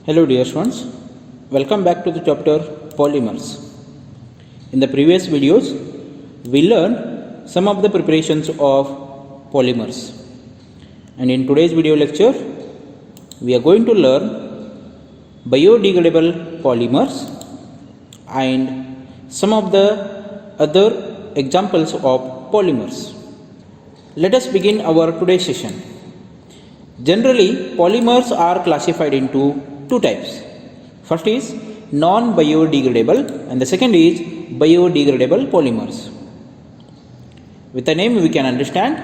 Hello dear students, welcome back to the chapter Polymers. In the previous videos, we learned some of the preparations of polymers. And in today's video lecture, we are going to learn biodegradable polymers and some of the other examples of polymers. Let us begin our today's session. Generally, polymers are classified into two types. First is non-biodegradable and the second is biodegradable polymers. With the name we can understand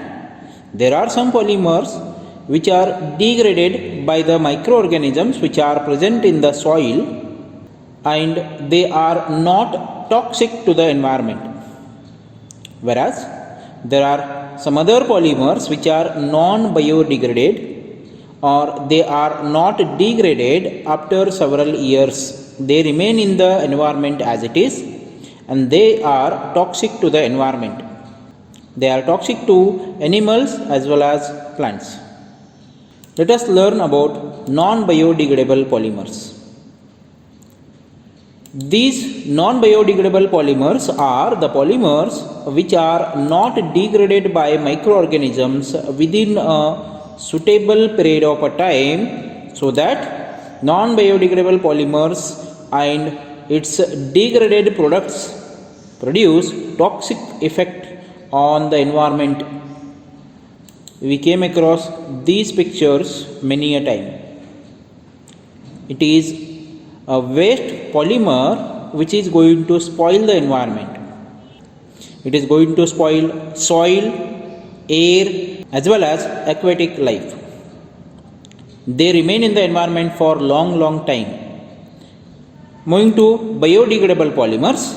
there are some polymers which are degraded by the microorganisms which are present in the soil and they are not toxic to the environment. Whereas there are some other polymers which are non-biodegraded or they are not degraded after several years. They remain in the environment as it is and they are toxic to the environment. They are toxic to animals as well as plants. Let us learn about non-biodegradable polymers. These non-biodegradable polymers are the polymers which are not degraded by microorganisms within a suitable period of a time, so that non-biodegradable polymers and its degraded products produce toxic effect on the environment. We came across these pictures many a time. It is a waste polymer which is going to spoil the environment. It is going to spoil soil, air as well as aquatic life. They remain in the environment for long time. Moving to biodegradable polymers.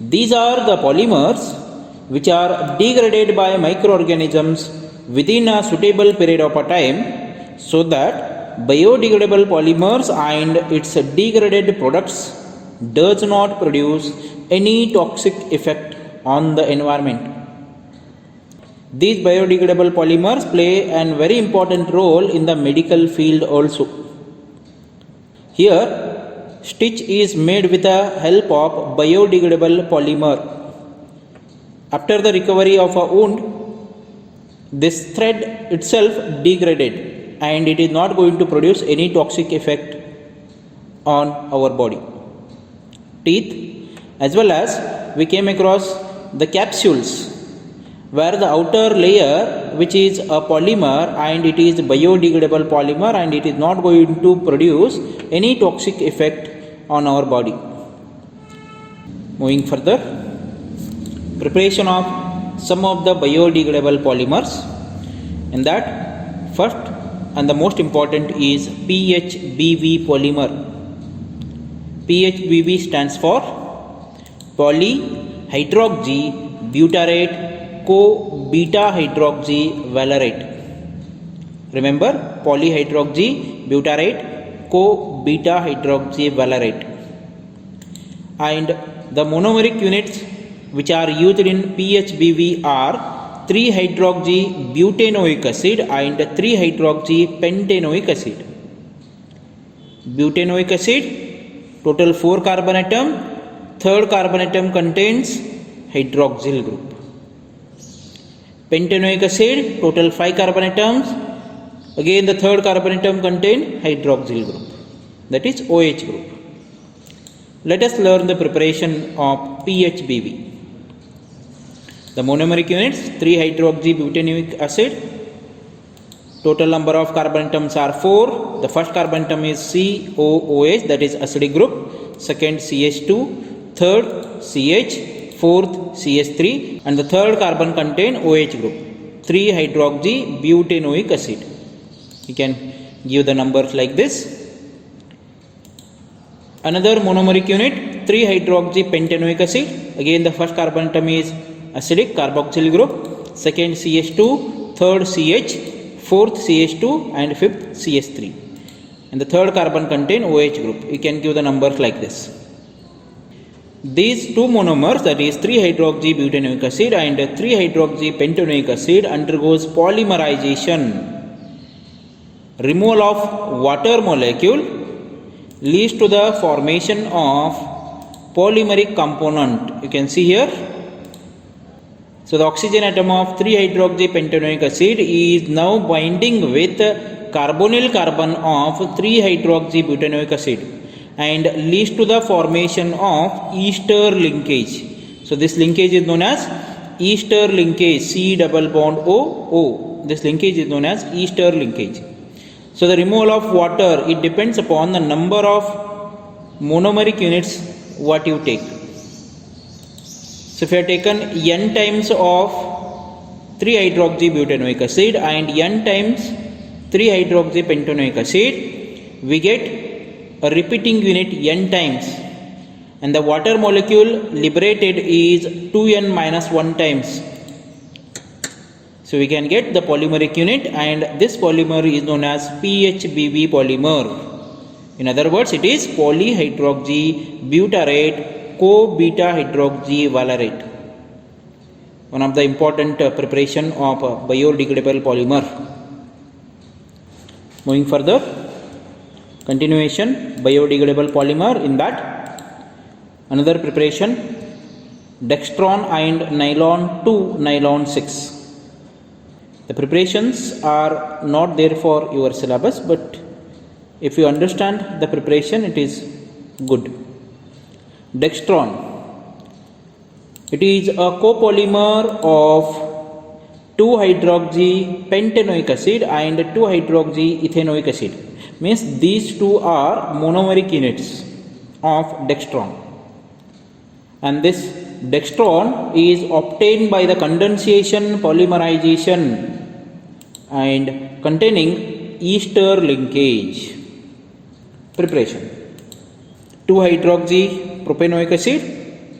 These are the polymers which are degraded by microorganisms within a suitable period of a time, so that biodegradable polymers and its degraded products does not produce any toxic effect on the environment. These biodegradable polymers play a very important role in the medical field also. Here, stitch is made with the help of biodegradable polymer. After the recovery of a wound, this thread itself degraded and it is not going to produce any toxic effect on our body. Teeth, as well as we came across the capsules, where the outer layer which is a polymer and it is biodegradable polymer and it is not going to produce any toxic effect on our body. Moving further, preparation of some of the biodegradable polymers. In that, first and the most important is PHBV polymer. PHBV stands for polyhydroxy butyrate co-beta hydroxy valerate. Remember, polyhydroxy butyrate co-beta hydroxy valerate. And the monomeric units which are used in PHBV are 3-hydroxy butanoic acid and 3-hydroxy pentanoic acid. Butanoic acid, total 4 carbon atom, third carbon atom contains hydroxyl group. Pentanoic acid, total 5 carbon atoms, again the third carbon atom contain hydroxyl group, that is OH group. Let us learn the preparation of PHBV. The monomeric units, 3-hydroxy butanoic acid, total number of carbon atoms are 4. The first carbon atom is COOH, that is acidic group, second CH2, third CH, fourth CH3 and the third carbon contain OH group, 3-hydroxy butanoic acid. You can give the numbers like this. Another monomeric unit, 3-hydroxy pentanoic acid. Again the first carbon atom is acidic carboxyl group, second CH2, third CH, fourth CH2 and fifth CH3. And the third carbon contain OH group. You can give the numbers like this. These two monomers, that is 3-hydroxy butanoic acid and 3-hydroxy pentanoic acid, undergoes polymerization. Removal of water molecule leads to the formation of polymeric component. You can see here. So the oxygen atom of 3-hydroxy pentanoic acid is now binding with carbonyl carbon of 3-hydroxy butanoic acid and leads to the formation of ester linkage. So this linkage is known as ester linkage, C double bond O O. This linkage is known as ester linkage. So the removal of water, it depends upon the number of monomeric units what you take. So if you have taken n times of 3-hydroxy butanoic acid and n times 3-hydroxy pentanoic acid, we get a repeating unit n times, and the water molecule liberated is 2n minus 1 times. So we can get the polymeric unit, and this polymer is known as PHBB polymer. In other words, it is polyhydroxy butyrate co-beta hydroxy valerate, one of the important preparation of biodegradable polymer. Moving further, continuation biodegradable polymer. In that, another preparation, dextran and nylon 2 nylon 6. The preparations are not there for your syllabus, but if you understand the preparation, it is good. Dextran, it is a copolymer of 2-hydroxy pentanoic acid and 2-hydroxy ethanoic acid. Means these two are monomeric units of dextran, and this dextran is obtained by the condensation polymerization and containing ester linkage. Preparation: 2-hydroxy propanoic acid,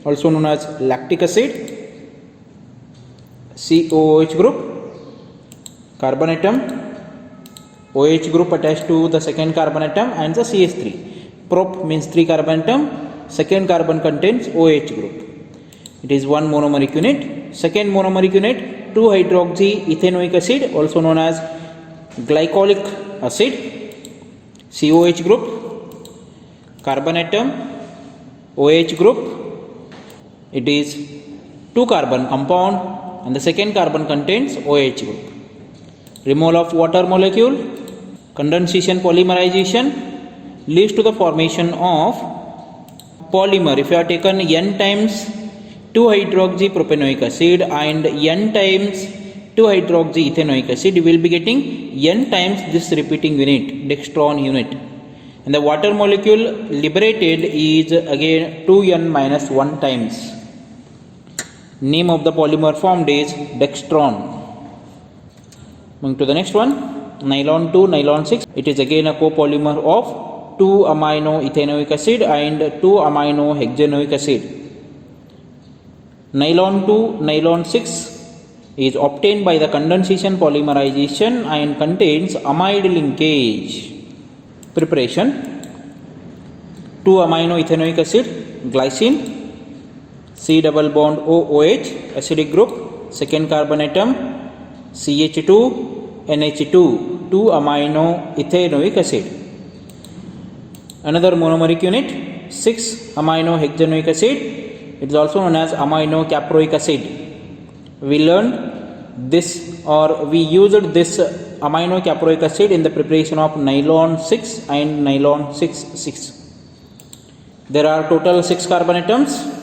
also known as lactic acid, COOH group, carbon atom, OH group attached to the second carbon atom, and the CH3. Prop means 3 carbon atom, second carbon contains OH group. It is one monomeric unit. Second monomeric unit, 2-hydroxy ethanoic acid, also known as glycolic acid, COH group, carbon atom, OH group. It is 2 carbon compound, and the second carbon contains OH group. Removal of water molecule, condensation polymerization leads to the formation of polymer. If you have taken n times 2-hydroxy propanoic acid and n times 2-hydroxy ethanoic acid, you will be getting n times this repeating unit, dextran unit, and the water molecule liberated is again 2n minus 1 times. Name of the polymer formed is dextran. Moving to the next one, nylon 2 nylon 6. It is again a copolymer of 2-amino ethanoic acid and 2-amino hexanoic acid. Nylon 2 nylon 6 is obtained by the condensation polymerization and contains amide linkage. Preparation: 2-amino ethanoic acid, glycine, C double bond OOH, acidic group, second carbon atom, CH2, NH2, 2-amino ethanoic acid. Another monomeric unit, 6-amino hexanoic acid. It is also known as amino caproic acid. We learned this, or we used this amino caproic acid in the preparation of nylon 6 and nylon 6,6. There are total 6 carbon atoms.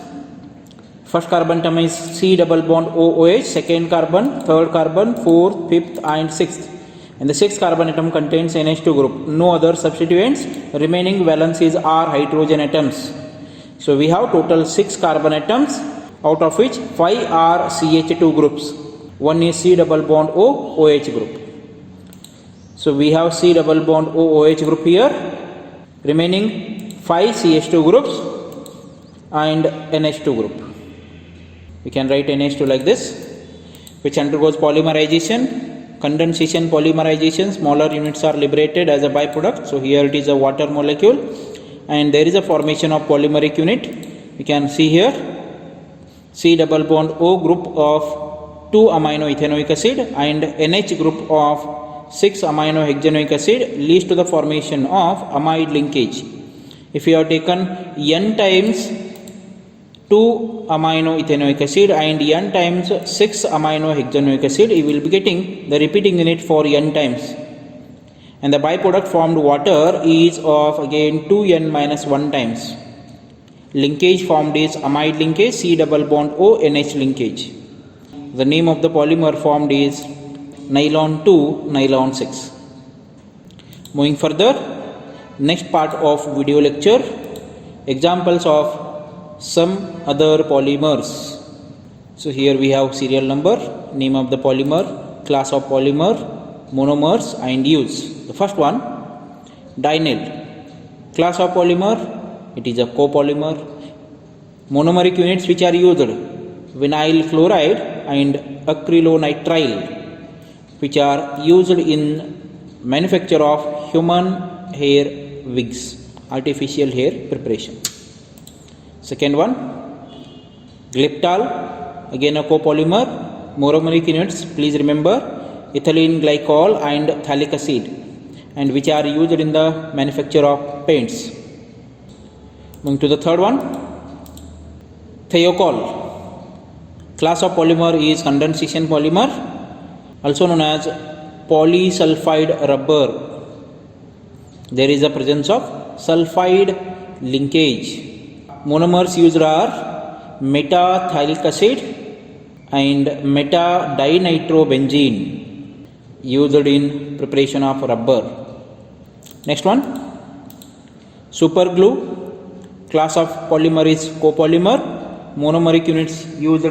First carbon atom is C double bond OOH, second carbon, third carbon, fourth, fifth and sixth. And the sixth carbon atom contains NH2 group. No other substituents. Remaining valencies are hydrogen atoms. So we have total 6 carbon atoms, out of which 5 are CH2 groups. One is C double bond O OH group. So we have C double bond O OH group here. Remaining 5 CH2 groups. and NH2 group. We can write NH2 like this, which undergoes polymerization, condensation, polymerization. Smaller units are liberated as a byproduct. So here it is a water molecule, and there is a formation of polymeric unit. We can see here C double bond O group of 2 amino ethanoic acid and NH group of 6 amino hexanoic acid leads to the formation of amide linkage. If you have taken N times 2 amino ethanoic acid and N times 6 amino hexanoic acid, you will be getting the repeating unit for N times. And the byproduct formed water is of again 2N minus 1 times. Linkage formed is amide linkage, C double bond O NH linkage. The name of the polymer formed is nylon 2 nylon 6. Moving further, next part of video lecture, examples of some other polymers. So here we have serial number, name of the polymer, class of polymer, monomers and use. The first one, dinyl. Class of polymer, it is a copolymer. Monomeric units which are used, vinyl chloride and acrylonitrile, which are used in manufacture of human hair wigs, artificial hair preparation. Second one, glyptal, again a copolymer. Monomeric units, please remember, ethylene glycol and phthalic acid, and which are used in the manufacture of paints. Moving to the third one, thiokol. Class of polymer is condensation polymer, also known as polysulfide rubber. There is a presence of sulfide linkage. Monomers used are methylthalic acid and metadinitrobenzene, used in preparation of rubber. Next one, superglue. Class of polymer is copolymer. Monomeric units used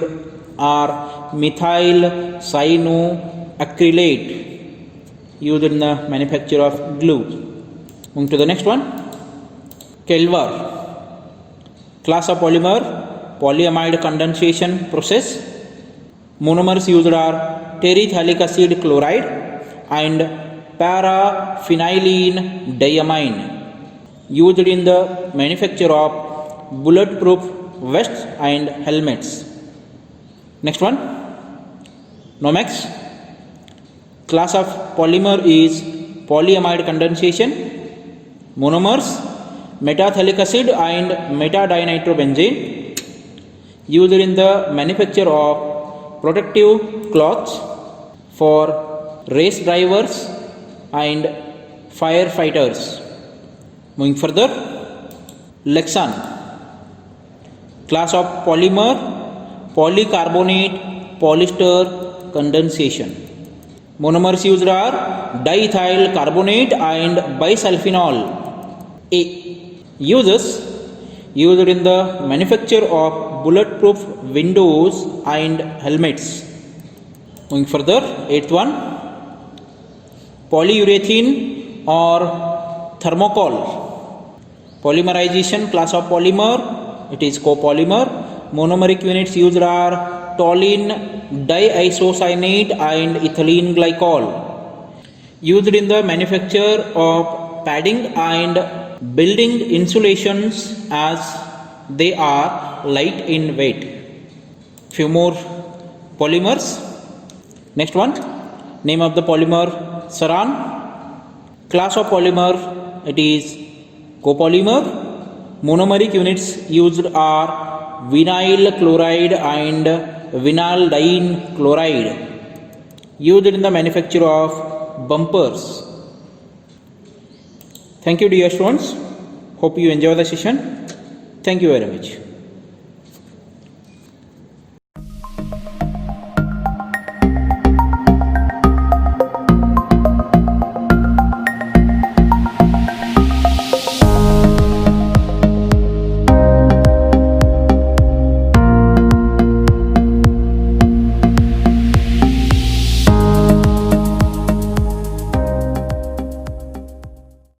are methyl cyanoacrylate, used in the manufacture of glue. Moving to the next one, Kelvar. Class of polymer, polyamide condensation process. Monomers used are terephthalate acid chloride and paraphenylene diamine, used in the manufacture of bulletproof vests and helmets. Next one, Nomex. Class of polymer is polyamide condensation. Monomers, methylthalic acid and metadinitrobenzene, used in the manufacture of protective cloths for race drivers and firefighters. Moving further, Lexan. Class of polymer, polycarbonate polyester condensation. Monomers used are diethyl carbonate and bisulfinol A, used in the manufacture of bulletproof windows and helmets. Moving further, eighth one, polyurethane or thermocol. Polymerization, class of polymer, it is copolymer. Monomeric units used are toluene diisocyanate and ethylene glycol, used in the manufacture of padding and building insulations as they are light in weight. Few more polymers. Next one, name of the polymer, Saran. Class of polymer, it is copolymer. Monomeric units used are vinyl chloride and vinylidene chloride, used in the manufacture of bumpers. Thank you, dear students. Hope you enjoy the session. Thank you very much.